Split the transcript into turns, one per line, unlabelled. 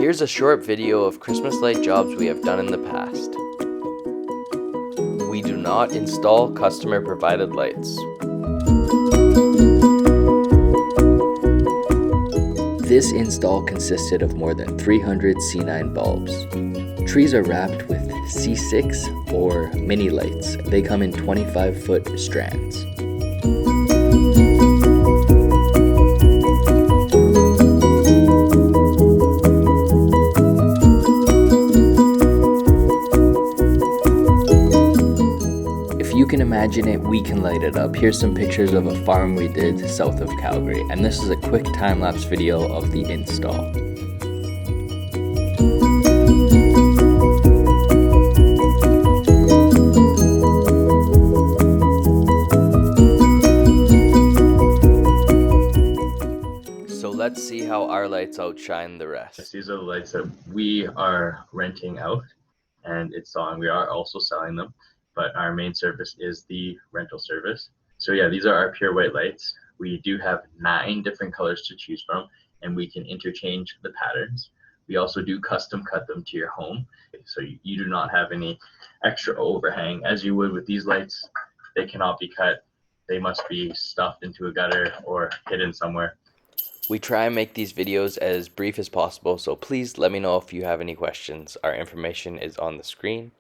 Here's a short video of Christmas light jobs we have done in the past. We do not install customer provided lights. This install consisted of more than 300 C9 bulbs. Trees are wrapped with C6 or mini lights. They come in 25-foot strands. If you can imagine it, we can light it up. Here's some pictures of a farm we did south of Calgary, and this is a quick time-lapse video of the install. So let's see how our lights outshine the rest.
These are the lights that we are renting out and installing. We are also selling them, but our main service is the rental service. So yeah, these are our pure white lights. We do have 9 different colors to choose from, and we can interchange the patterns. We also do custom cut them to your home, so you do not have any extra overhang as you would with these lights. They cannot be cut. They must be stuffed into a gutter or hidden somewhere.
We try and make these videos as brief as possible, so please let me know if you have any questions. Our information is on the screen.